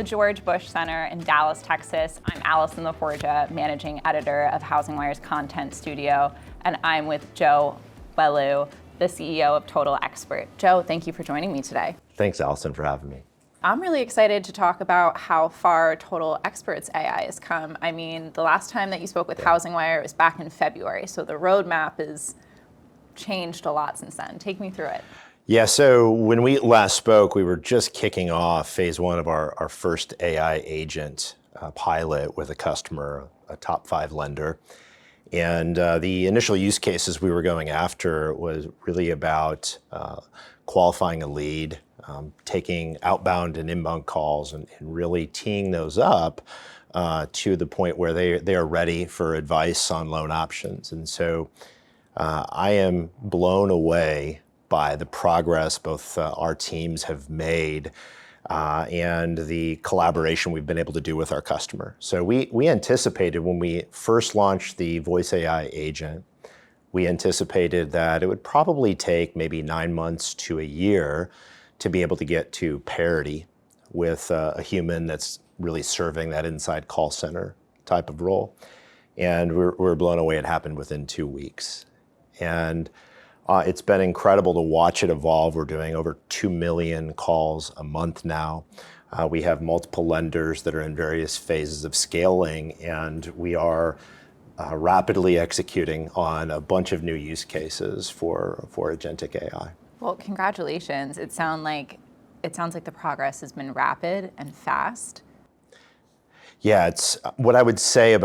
George Bush Center in Dallas, Texas. I'm Allison LaForgia, managing editor of HousingWire's content studio, and I'm with Joe Welu, the CEO of Total Expert. Joe, thank you for joining me today. Thanks, Allison, for having me. I'm really excited to talk about how far Total Expert's AI has come. I mean, the last time that you spoke with HousingWire was back in February, so the roadmap has changed a lot since then. Take me through it. Yeah, so when we last spoke, we were just kicking off phase one of our first AI agent pilot with a customer, a top 5 lender. And the initial use cases we were going after was really about qualifying a lead, taking outbound and inbound calls and really teeing those up to the point where they are ready for advice on loan options. And so I am blown away by the progress both our teams have made and the collaboration we've been able to do with our customer. So we anticipated when we first launched the voice AI agent, we anticipated that it would probably take maybe 9 months to a year to be able to get to parity with a human that's really serving that inside call center type of role. And we're blown away. It happened within 2 weeks. And it's been incredible to watch it evolve. We're doing over 2 million calls a month now. We have multiple lenders that are in various phases of scaling, and we are rapidly executing on a bunch of new use cases for agentic AI. Well, congratulations. It sounds like the progress has been rapid and fast. Yeah, it's what I would say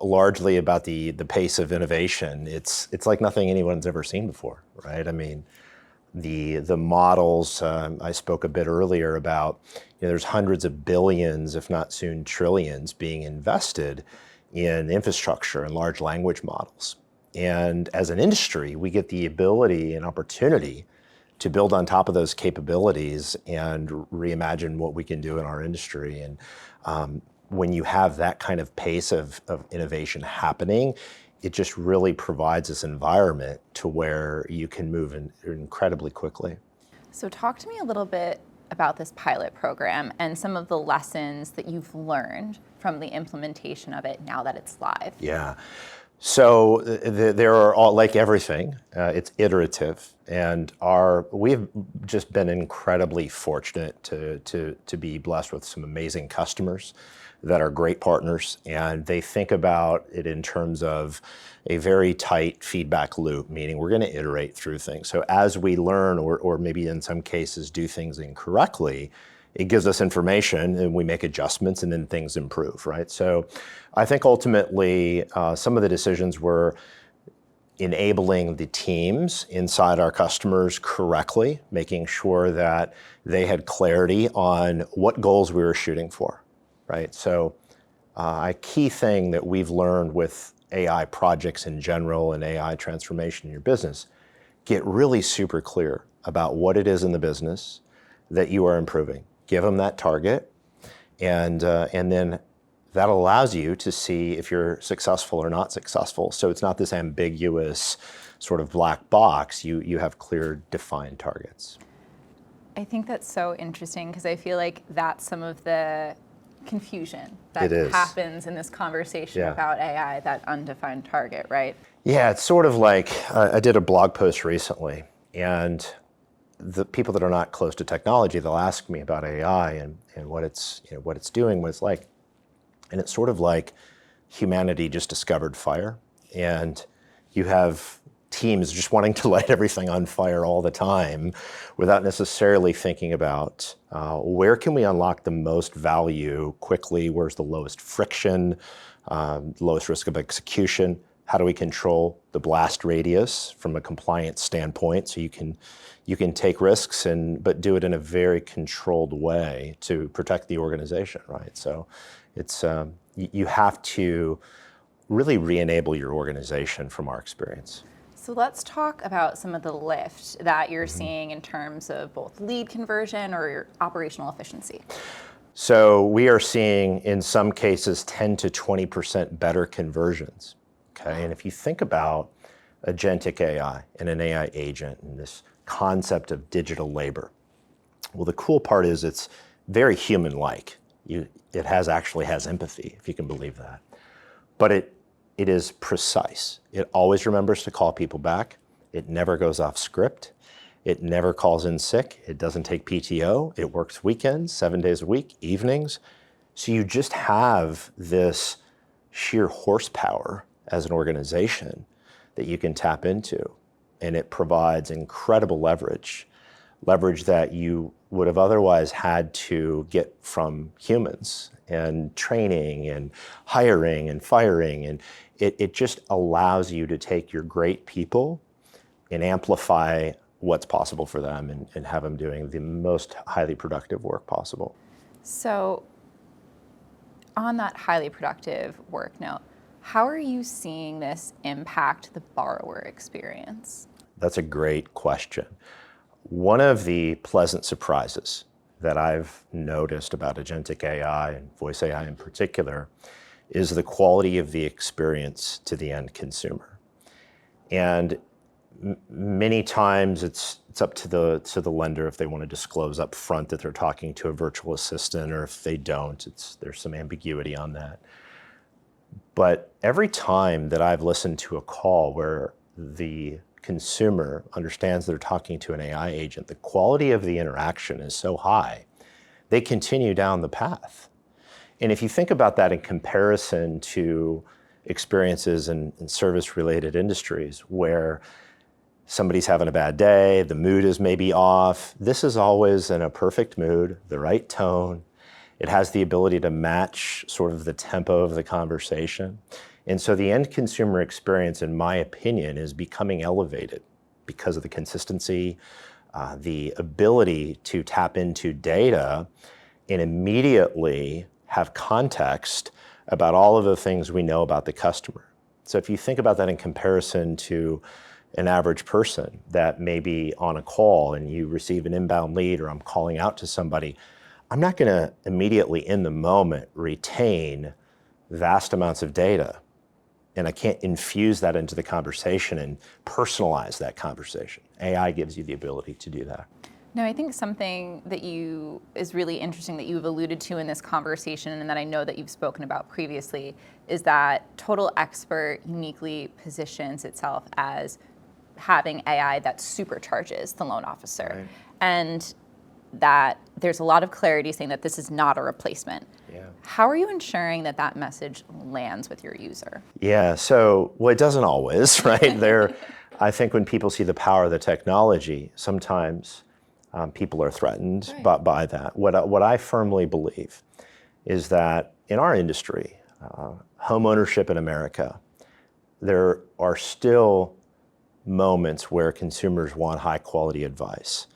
largely about the pace of innovation. It's like nothing anyone's ever seen before, right? I mean, the models I spoke a bit earlier about, there's hundreds of billions, if not soon trillions, being invested in infrastructure and large language models. And as an industry, we get the ability and opportunity to build on top of those capabilities and reimagine what we can do in our industry. And when you have that kind of pace of innovation happening, it just really provides this environment to where you can move incredibly quickly. So talk to me a little bit about this pilot program and some of the lessons that you've learned from the implementation of it now that it's live. Yeah. So there are all, like everything, it's iterative, and we've just been incredibly fortunate to be blessed with some amazing customers that are great partners, and they think about it in terms of a very tight feedback loop, meaning we're going to iterate through things. So as we learn, or maybe in some cases do things incorrectly, it gives us information and we make adjustments and then things improve, right? So I think ultimately some of the decisions were enabling the teams inside our customers correctly, making sure that they had clarity on what goals we were shooting for, right? So a key thing that we've learned with AI projects in general and AI transformation in your business, get really super clear about what it is in the business that you are improving. Give them that target, and then that allows you to see if you're successful or not successful. So it's not this ambiguous sort of black box. You have clear, defined targets. I think that's so interesting because I feel like that's some of the confusion that happens in this conversation about AI, that undefined target, right? Yeah, it's sort of like I did a blog post recently, and the people that are not close to technology, they'll ask me about AI and what it's doing, what it's like. And it's sort of like humanity just discovered fire, and you have teams just wanting to light everything on fire all the time without necessarily thinking about where can we unlock the most value quickly, where's the lowest friction, lowest risk of execution, how do we control the blast radius from a compliance standpoint so you can take risks but do it in a very controlled way to protect the organization, right? So it's you have to really re-enable your organization from our experience. So let's talk about some of the lift that you're seeing in terms of both lead conversion or your operational efficiency. So we are seeing, in some cases, 10 to 20% better conversions. Okay, and if you think about agentic AI and an AI agent and this concept of digital labor, well, the cool part is it's very human-like. It actually has empathy, if you can believe that. But it is precise. It always remembers to call people back. It never goes off script. It never calls in sick. It doesn't take PTO. It works weekends, 7 days a week, evenings. So you just have this sheer horsepower as an organization that you can tap into. And it provides incredible leverage that you would have otherwise had to get from humans and training and hiring and firing. And it just allows you to take your great people and amplify what's possible for them and have them doing the most highly productive work possible. So on that highly productive work note, how are you seeing this impact the borrower experience? That's a great question. One of the pleasant surprises that I've noticed about agentic AI and voice AI in particular is the quality of the experience to the end consumer. And many times it's up to the lender if they want to disclose up front that they're talking to a virtual assistant, or if they don't, there's some ambiguity on that. But every time that I've listened to a call where the consumer understands they're talking to an AI agent, the quality of the interaction is so high, they continue down the path. And if you think about that in comparison to experiences in service-related industries where somebody's having a bad day, the mood is maybe off, this is always in a perfect mood, the right tone. It has the ability to match sort of the tempo of the conversation. And so the end consumer experience, in my opinion, is becoming elevated because of the consistency, the ability to tap into data and immediately have context about all of the things we know about the customer. So if you think about that in comparison to an average person that may be on a call and you receive an inbound lead, or I'm calling out to somebody, I'm not going to immediately in the moment retain vast amounts of data. And I can't infuse that into the conversation and personalize that conversation. AI gives you the ability to do that. No, I think something that is really interesting that you've alluded to in this conversation, and that I know that you've spoken about previously, is that Total Expert uniquely positions itself as having AI that supercharges the loan officer. Right. And that there's a lot of clarity saying that this is not a replacement. Yeah. How are you ensuring that that message lands with your user? Yeah, so, well, it doesn't always, right? I think when people see the power of the technology, sometimes people are threatened by that. What I firmly believe is that in our industry, home ownership in America, there are still moments where consumers want high quality advice.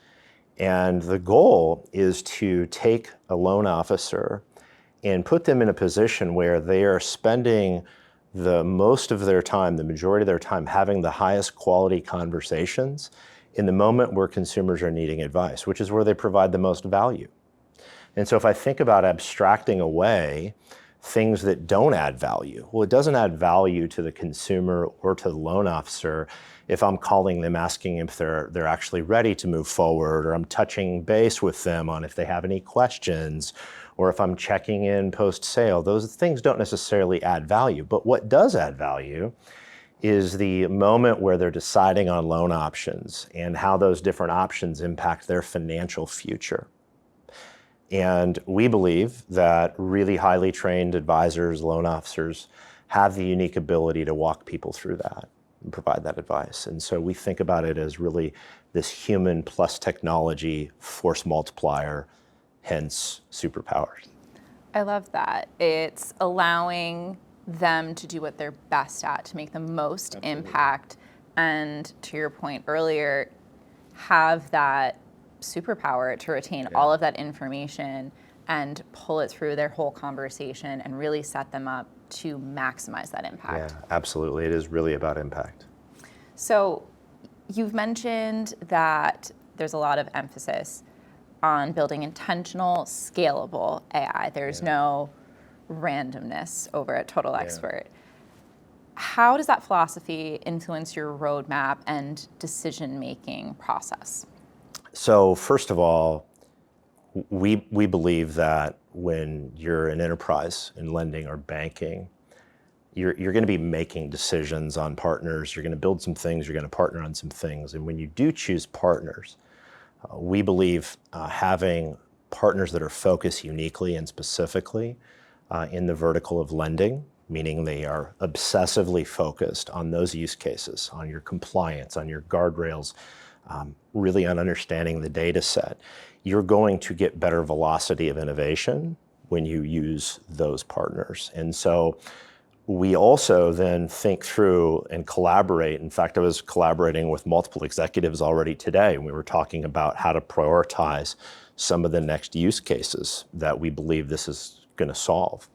And the goal is to take a loan officer and put them in a position where they are spending the most of their time, the majority of their time, having the highest quality conversations in the moment where consumers are needing advice, which is where they provide the most value. And so if I think about abstracting away things that don't add value, well, it doesn't add value to the consumer or to the loan officer if I'm calling them asking if they're actually ready to move forward, or I'm touching base with them on if they have any questions, or if I'm checking in post-sale. Those things don't necessarily add value. But what does add value is the moment where they're deciding on loan options and how those different options impact their financial future. And we believe that really highly trained advisors, loan officers, have the unique ability to walk people through that and provide that advice. And so we think about it as really this human plus technology force multiplier, hence superpowers. I love that. It's allowing them to do what they're best at, to make the most impact, and to your point earlier, have that superpower to retain all of that information and pull it through their whole conversation and really set them up to maximize that impact. Yeah, absolutely. It is really about impact. So you've mentioned that there's a lot of emphasis on building intentional, scalable AI. There's no randomness over at Total Expert. How does that philosophy influence your roadmap and decision-making process? So first of all, we believe that when you're an enterprise in lending or banking, you're going to be making decisions on partners. You're going to build some things. You're going to partner on some things. And when you do choose partners, we believe having partners that are focused uniquely and specifically in the vertical of lending, meaning they are obsessively focused on those use cases, on your compliance, on your guardrails, really on understanding the data set, you're going to get better velocity of innovation when you use those partners. And so we also then think through and collaborate. In fact, I was collaborating with multiple executives already today, and we were talking about how to prioritize some of the next use cases that we believe this is going to solve.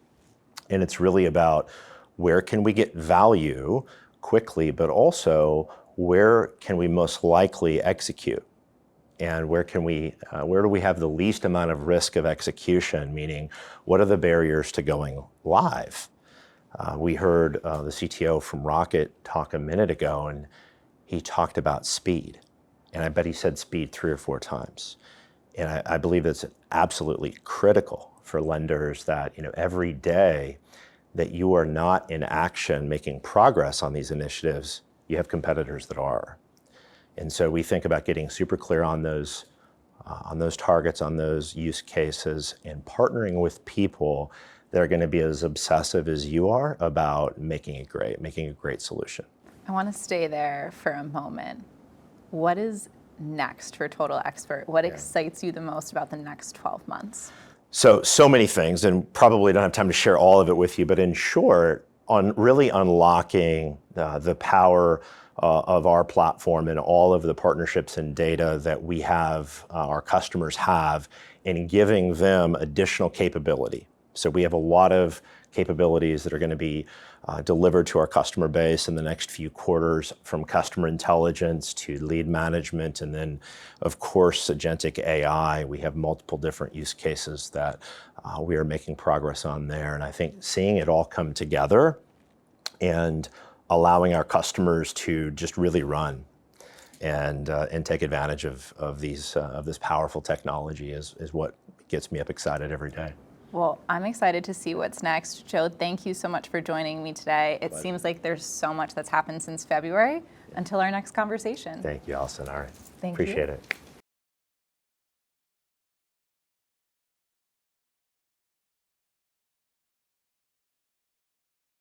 And it's really about where can we get value quickly, but also where can we most likely execute? And where do we have the least amount of risk of execution? Meaning, what are the barriers to going live? We heard the CTO from Rocket talk a minute ago, and he talked about speed. And I bet he said speed 3 or 4 times. And I believe that's absolutely critical for lenders that every day that you are not in action making progress on these initiatives, you have competitors that are. And so we think about getting super clear on those targets, on those use cases, and partnering with people that are going to be as obsessive as you are about making it great, making a great solution. I want to stay there for a moment. What is next for Total Expert? What excites you the most about the next 12 months? So many things, and probably don't have time to share all of it with you, but in short, on really unlocking the power of our platform and all of the partnerships and data that we have, our customers have, and giving them additional capability. So we have a lot of capabilities that are going to be delivered to our customer base in the next few quarters, from customer intelligence to lead management, and then, of course, agentic AI. We have multiple different use cases that we are making progress on there. And I think seeing it all come together and allowing our customers to just really run and take advantage of this powerful technology is what gets me up excited every day. Well, I'm excited to see what's next. Joe, thank you so much for joining me today. It seems like there's so much that's happened since February. Until our next conversation. Thank you, Allison. All right. Thank you. Appreciate it.